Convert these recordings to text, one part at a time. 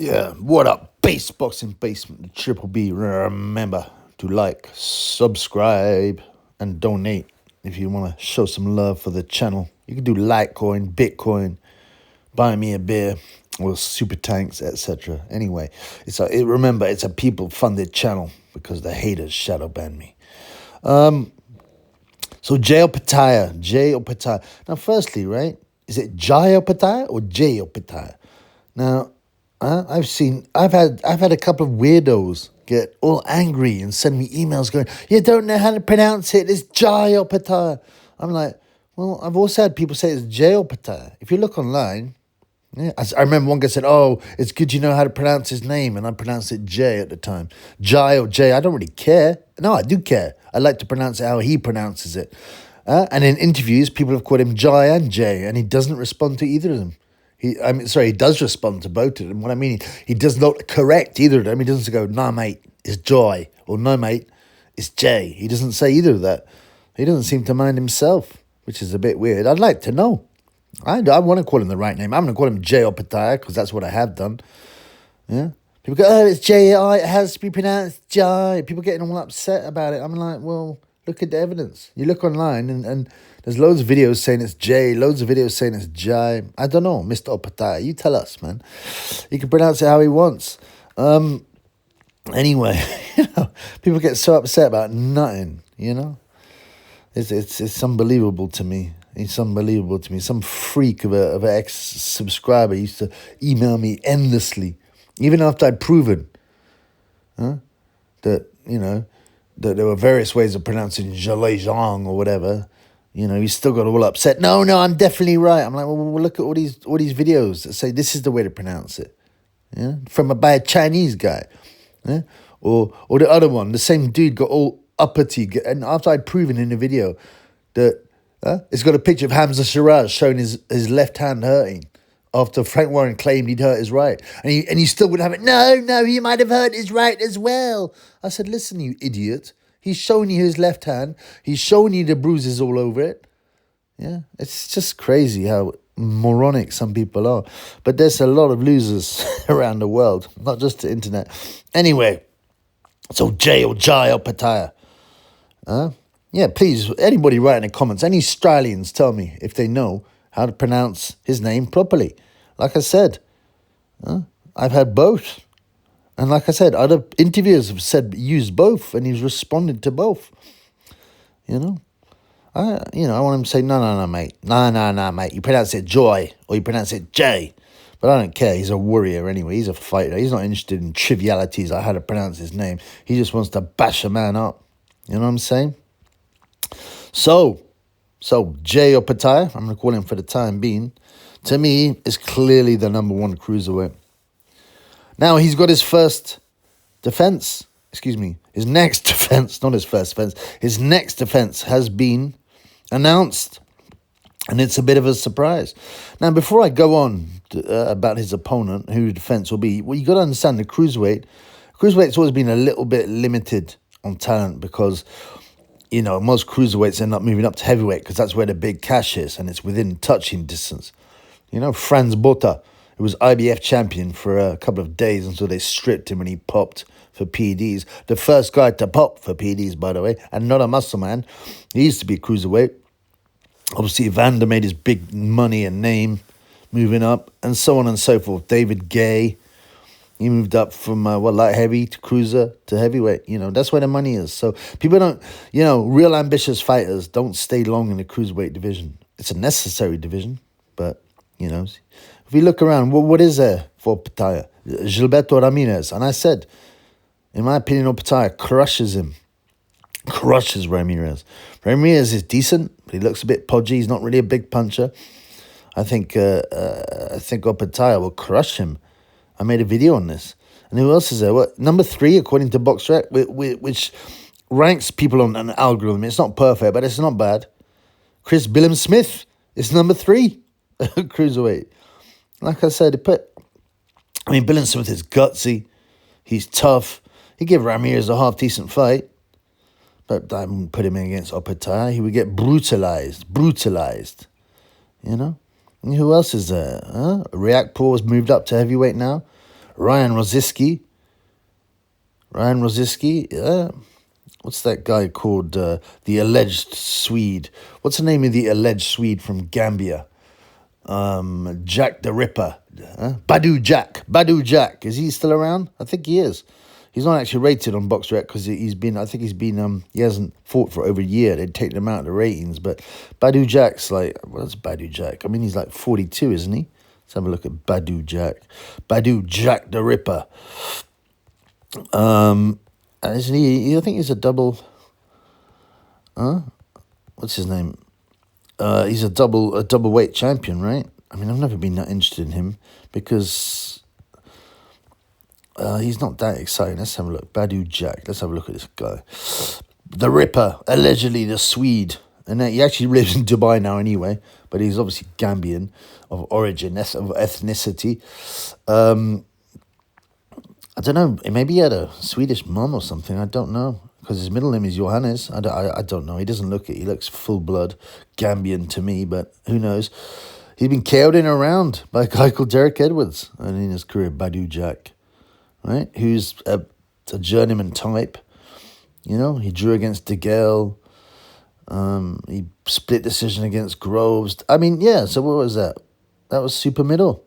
Yeah, what up, Base Boxing Basement, the Triple B. Remember to like, subscribe, and donate if you want to show some love for the channel. You can do Litecoin, Bitcoin, buy me a beer, or super tanks, etc. Anyway, remember it's a people-funded channel because the haters shadow ban me. So Opetaia. Now, firstly, right, is it Opetaia or Opetaia? Now, I've had a couple of weirdos get all angry and send me emails going, "You don't know how to pronounce it. It's Opetaia." I'm like, well, I've also had people say it's Opetaia. If you look online, yeah, I remember one guy said, "Oh, it's good you know how to pronounce his name," and I pronounced it J at the time. Jai or J. I don't really care. No, I do care. I like to pronounce it how he pronounces it. And in interviews, people have called him Jai and J, and he doesn't respond to either of them. He does respond to both of them. What I mean, he does not correct either of them. He doesn't go, "Nah, mate, it's Joy," or "No, mate, it's Jay." He doesn't say either of that. He doesn't seem to mind himself, which is a bit weird. I'd like to know. I want to call him the right name. I'm going to call him Jay Opetaia because that's what I have done. Yeah. People go, "Oh, it's J-I, it has to be pronounced Jai." People getting all upset about it. I'm like, well, look at the evidence. You look online and there's loads of videos saying it's J, loads of videos saying it's Jai. I don't know, Mr. Opetaia. You tell us, man. He can pronounce it how he wants. Anyway, people get so upset about nothing, It's unbelievable to me. It's unbelievable to me. Some freak of an ex-subscriber used to email me endlessly, even after I'd proven that, that there were various ways of pronouncing Zhang or whatever. He still got all upset. No, I'm definitely right. I'm like, well, look at all these videos that say this is the way to pronounce it. Yeah, by a Chinese guy. Yeah, or the other one, the same dude got all uppity, and after I'd proven in the video that it's got a picture of Hamza Shiraz showing his left hand hurting after Frank Warren claimed he'd hurt his right, and he still wouldn't have it. No, he might have hurt his right as well. I said, listen, you idiot. He's showing you his left hand. He's showing you the bruises all over it. Yeah, it's just crazy how moronic some people are. But there's a lot of losers around the world, not just the internet. Anyway, so Jai Opetaia. Yeah, please, anybody write in the comments. Any Australians, tell me if they know how to pronounce his name properly. Like I said, I've had both. And like I said, other interviewers have use both, and he's responded to both. I want him to say, no, mate. No, mate. You pronounce it Joy, or you pronounce it Jay. But I don't care. He's a warrior anyway. He's a fighter. He's not interested in trivialities like how to pronounce his name. He just wants to bash a man up. You know what I'm saying? So Jay Opetaia, I'm going to call him for the time being, to me, is clearly the number one cruiserweight. Now, he's got his next defense, not his first defense. His next defense has been announced, and it's a bit of a surprise. Now, before I go on about his opponent, who the defense will be, well, you got to understand the cruiserweight's always been a little bit limited on talent because, most cruiserweights end up moving up to heavyweight because that's where the big cash is, and it's within touching distance. Franz Botha, who was IBF champion for a couple of days until they stripped him when he popped for PEDs. The first guy to pop for PEDs, by the way, and not a muscle man. He used to be cruiserweight. Obviously, Evander made his big money and name moving up, and so on and so forth. David Gay, he moved up from light heavy to cruiser to heavyweight. That's where the money is. So people don't, real ambitious fighters don't stay long in the cruiserweight division. It's a necessary division, but, if you look around, what is there for Opetaia? Gilberto Ramirez. And I said, in my opinion, Opetaia crushes Ramirez. Ramirez is decent, but he looks a bit podgy. He's not really a big puncher. I think Opetaia will crush him. I made a video on this. And who else is there? Number 3, according to BoxRec, which ranks people on an algorithm. It's not perfect, but it's not bad. Chris Billam-Smith is number 3, cruiserweight. Like I said, Billam-Smith is gutsy. He's tough. He gave Ramirez a half-decent fight. But I wouldn't put him in against Opetaia. He would get brutalized. And who else is there? Riakpor's moved up to heavyweight now. Ryan Rosiski. What's that guy called? The alleged Swede. What's the name of the alleged Swede from Gambia? Jack the Ripper. Badu Jack. Is he still around? I think he is. He's not actually rated on BoxRec because he hasn't fought for over a year. They'd taken him out of the ratings. But Badu Jack's like, what's Badu Jack? I mean, he's like 42, isn't he? Let's have a look at Badu Jack. Badu Jack the Ripper. Isn't he? I think he's a double. What's his name? He's a double weight champion, right? I mean, I've never been that interested in him because he's not that exciting. Let's have a look. Badu Jack. Let's have a look at this guy. The Ripper, allegedly the Swede. And he actually lives in Dubai now anyway, but he's obviously Gambian of origin, of ethnicity. I don't know, maybe he had a Swedish mum or something, I don't know. Because his middle name is Johannes. I don't know. He doesn't look it. He looks full-blood Gambian to me, but who knows. He's been KO'd in a round by a guy called Derek Edwards and in his career, Badu Jack, right? Who's a journeyman type. You know, he drew against DeGale. He split decision against Groves. I mean, yeah, so what was that? That was super middle.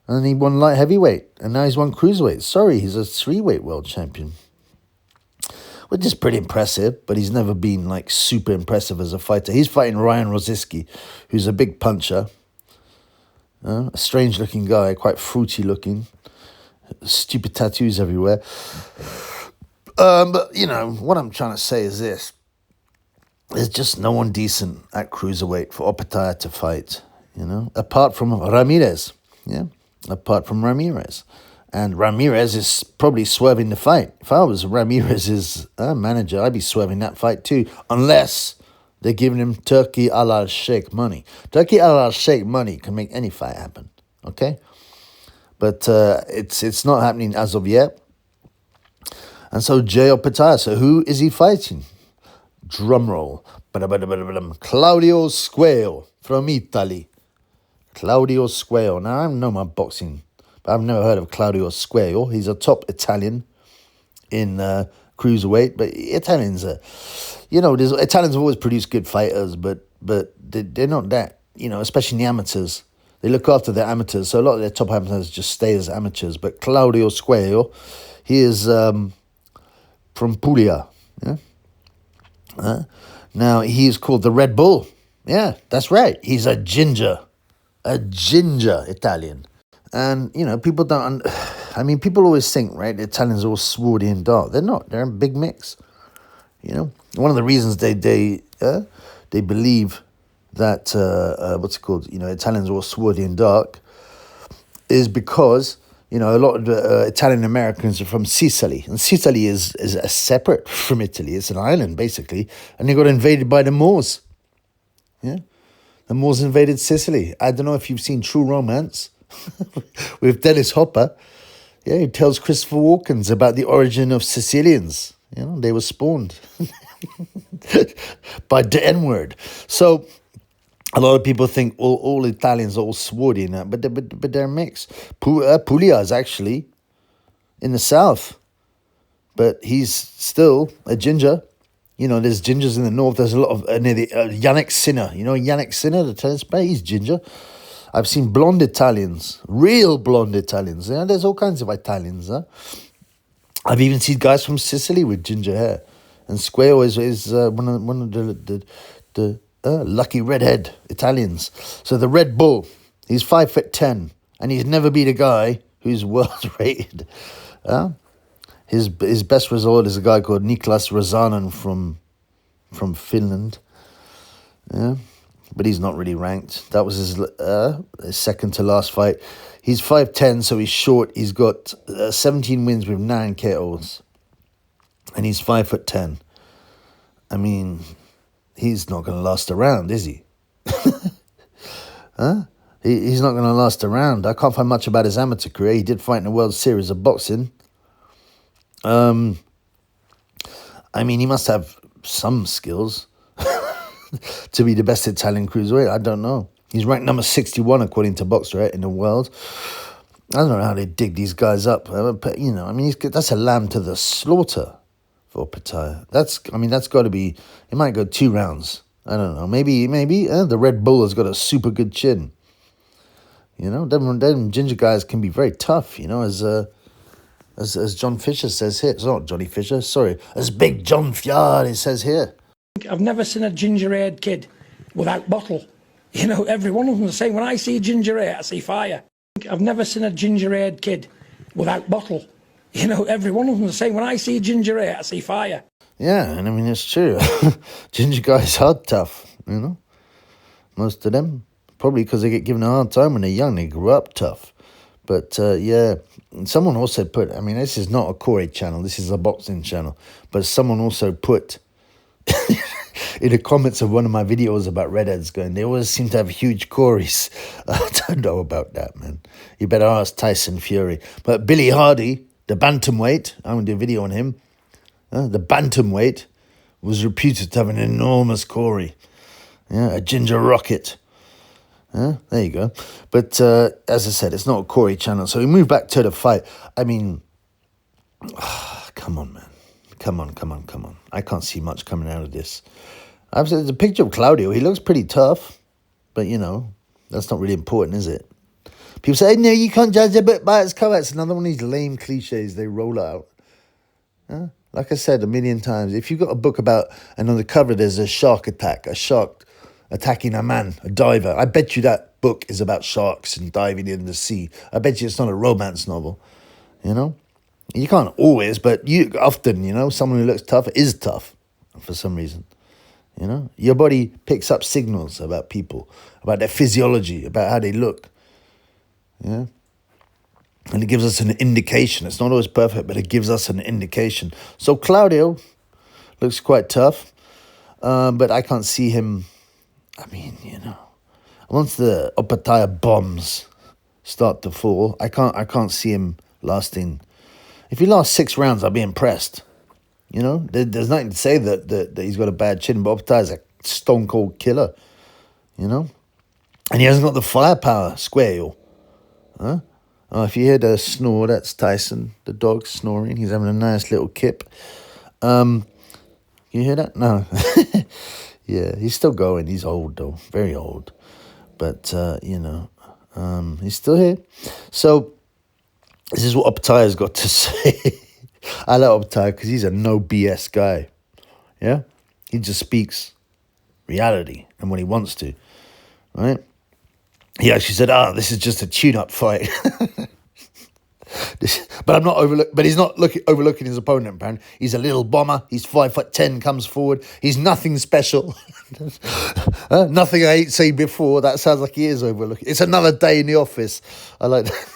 And then he won light heavyweight. And now he's won cruiserweight. Sorry, he's a 3-weight world champion. Which is pretty impressive, but he's never been like super impressive as a fighter. He's fighting Ryan Rosiski, who's a big puncher. A strange looking guy, quite fruity looking. Stupid tattoos everywhere. But, you know, what I'm trying to say is this. There's just no one decent at cruiserweight for Opetaia to fight, you know, apart from Ramirez, yeah? Apart from Ramirez. And Ramirez is probably swerving the fight. If I was Ramirez's manager, I'd be swerving that fight too, unless they're giving him Turkey Al Sheikh money. Turkey Al Sheikh money can make any fight happen, okay? But it's not happening as of yet. And so Jay Opetaia, so who is he fighting? Drumroll. Claudio Squeo from Italy. Claudio Squeo. Now, I don't know my boxing, but I've never heard of Claudio Squeo. He's a top Italian in cruiserweight, but Italians are, you know, Italians have always produced good fighters, but they're not that, you know, especially in the amateurs. They look after their amateurs, so a lot of their top amateurs just stay as amateurs. But Claudio Squeo, he is from Puglia, yeah? Now, he is called the Red Bull. Yeah, that's right. He's a ginger Italian. And, you know, people don't... I mean, people always think, right, the Italians are all swarthy and dark. They're not. They're a big mix. You know? One of the reasons they believe that, what's it called? You know, Italians are all swarthy and dark is because... You know, a lot of Italian Americans are from Sicily, and Sicily is separate from Italy. It's an island, basically, and they got invaded by the Moors. Yeah, the Moors invaded Sicily. I don't know if you've seen True Romance with Dennis Hopper. Yeah, he tells Christopher Walken about the origin of Sicilians. You know, they were spawned by the N-word. So... A lot of people think all Italians are all swarthy and that, but they're mixed. Puglia is actually in the south, but he's still a ginger. You know, there's gingers in the north. There's a lot of Yannick Sinner. You know Yannick Sinner, the tennis player. He's ginger. I've seen blonde Italians, real blonde Italians. You know, there's all kinds of Italians. Huh? I've even seen guys from Sicily with ginger hair, and Squeo is one of the lucky redhead Italians. So the Red Bull, he's 5'10", and he's never beat a guy who's world rated. His best result is a guy called Niklas Razanen from Finland. Yeah, but he's not really ranked. That was his second to last fight. He's 5'10", so he's short. He's got 17 wins with 9 KOs, and he's 5'10". I mean, he's not going to last around, is he? Huh? He's not going to last around. I can't find much about his amateur career. He did fight in the World Series of Boxing. I mean, he must have some skills to be the best Italian cruiserweight. I don't know. He's ranked number 61 according to BoxRec in the world. I don't know how they dig these guys up, but you know, I mean, that's a lamb to the slaughter for Opetaia. That's got to be. It might go 2 rounds. I don't know. Maybe the Red Bull has got a super good chin. You know, them ginger guys can be very tough. You know, as John Fisher says here. It's not Johnny Fisher. Sorry, as Big John Fjord says here. I've never seen a ginger-haired kid without bottle. You know, every one of them is saying, when I see ginger hair, I see fire. I've never seen a ginger-haired kid without bottle. You know, every one of them is saying, when I see ginger hair, I see fire. Yeah, and I mean, it's true. Ginger guys are tough, you know. Most of them. Probably because they get given a hard time when they're young. They grew up tough. But, yeah, someone also put, I mean, this is not a Corey channel. This is a boxing channel. But someone also put in the comments of one of my videos about redheads going, they always seem to have huge Corys. I don't know about that, man. You better ask Tyson Fury. But Billy Hardy, the bantamweight, I'm going to do a video on him. The bantamweight was reputed to have an enormous Corey. Yeah, a ginger rocket. There you go. But as I said, it's not a Corey channel. So we move back to the fight. I mean, come on, man. Come on. I can't see much coming out of this. I've said the picture of Claudio. He looks pretty tough. But, you know, that's not really important, is it? People say, no, you can't judge a book by its cover. It's another one of these lame cliches they roll out. Like I said a million times, if you've got a book about, and on the cover there's a shark attacking a man, a diver, I bet you that book is about sharks and diving in the sea. I bet you it's not a romance novel, you know? You can't always, but you often, you know, someone who looks tough is tough for some reason, you know? Your body picks up signals about people, about their physiology, about how they look, yeah? And it gives us an indication. It's not always perfect, but it gives us an indication. So Claudio looks quite tough, but I can't see him. I mean, you know, once the Opetaia bombs start to fall, I can't see him lasting. If he lasts 6 rounds, I'll be impressed. You know, there's nothing to say that he's got a bad chin, but Opetaia's a stone cold killer. You know, and he hasn't got the firepower, Squeo. Huh? Oh, if you hear the snore, that's Tyson, the dog snoring. He's having a nice little kip. You hear that? No. Yeah, he's still going. He's old, though. Very old. But, you know, he's still here. So, this is what Opetaia's got to say. I like Opetaia because he's a no BS guy. Yeah? He just speaks reality and what he wants to. Right? He actually said, this is just a tune-up fight. But I'm not But he's not overlooking his opponent, apparently. He's a little bomber. He's 5'10", comes forward. He's nothing special. Nothing I ain't seen before. That sounds like he is overlooking. It's another day in the office. I like that.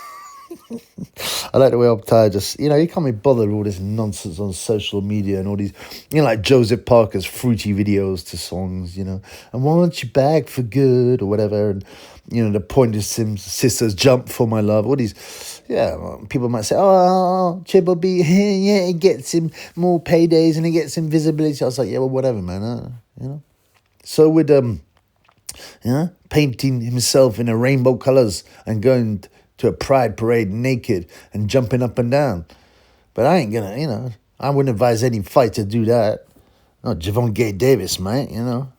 I like the way Opetaia just, you know, you can't be bothered with all this nonsense on social media and all these, you know, like Joseph Parker's fruity videos to songs, you know, I want you back for good or whatever, and, you know, the Pointer Sisters, Jump for My Love, all these, yeah, people might say, oh, Triple B, yeah, it gets him more paydays and it gets him visibility. I was like, yeah, well, whatever, man, you know. So with, painting himself in a rainbow colours and going to a pride parade naked and jumping up and down. But I ain't gonna, you know, I wouldn't advise any fighter to do that. No, Javon Gay Davis, mate, you know.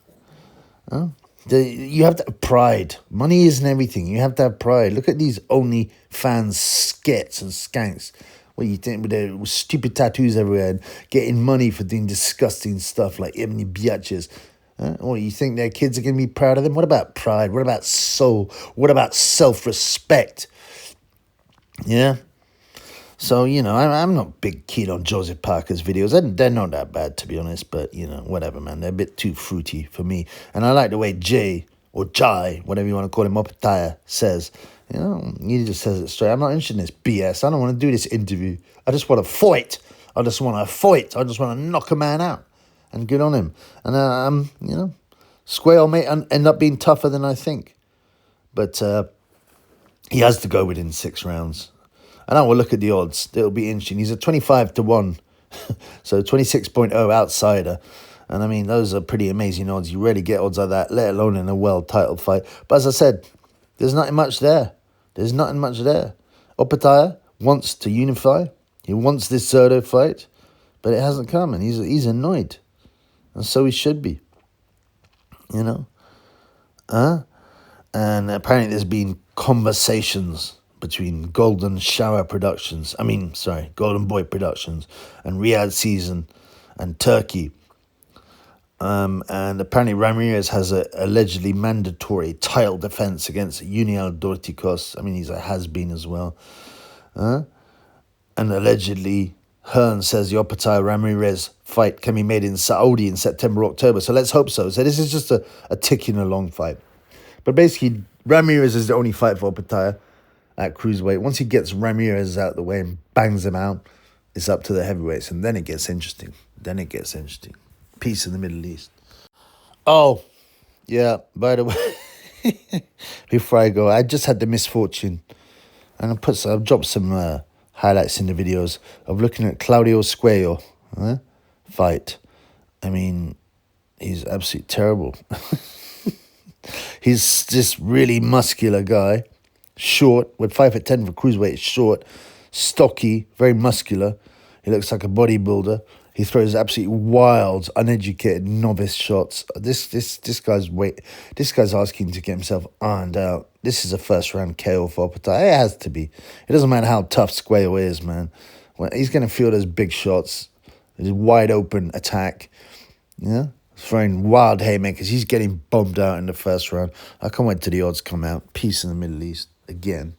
You have to have pride. Money isn't everything. You have to have pride. Look at these OnlyFans skets and skanks. What you think with their stupid tattoos everywhere and getting money for doing disgusting stuff like ebony biatches. Or you think their kids are going to be proud of them? What about pride? What about soul? What about self-respect? Yeah. So, you know, I'm not big keen on Joseph Parker's videos. They're not that bad, to be honest. But, you know, whatever, man. They're a bit too fruity for me. And I like the way Jay, or Jai, whatever you want to call him, Opetaia, says. You know, he just says it straight. I'm not interested in this BS. I don't want to do this interview. I just want to fight. I just want to knock a man out. And good on him. And, you know, Squeo may end up being tougher than I think. But he has to go within 6 rounds. And I will look at the odds. It'll be interesting. He's a 25-1. So 26.0 outsider. And, I mean, those are pretty amazing odds. You rarely get odds like that, let alone in a world title fight. But as I said, there's nothing much there. Opetaia wants to unify. He wants this Zerto fight, but it hasn't come, and he's annoyed. And so he should be. You know? And apparently there's been conversations between Golden Boy Productions and Riyadh Season and Turkey. And apparently Ramirez has a allegedly mandatory title defense against Unial Dorticos. I mean, he's a has-been as well. And allegedly Hearn says the Opetaia Ramirez fight can be made in Saudi in September, October. So let's hope so. So this is just a ticking along fight. But basically, Ramirez is the only fight for Opetaia at Cruiserweight. Once he gets Ramirez out of the way and bangs him out, it's up to the heavyweights. And then it gets interesting. Peace in the Middle East. Oh, yeah, by the way, before I go, I just had the misfortune, and I've dropped some highlights in the videos of looking at Claudio Squeo fight. I mean, he's absolutely terrible. He's this really muscular guy, short, with 5'10" for cruiserweight, short, stocky, very muscular. He looks like a bodybuilder. He throws absolutely wild, uneducated novice shots. This guy's asking to get himself ironed out. This is a first round KO for Opetaia. It has to be. It doesn't matter how tough Squeo is, man. He's going to feel those big shots, his wide open attack. Yeah. Throwing wild haymakers. He's getting bombed out in the first round. I can't wait till the odds come out. Peace in the Middle East again.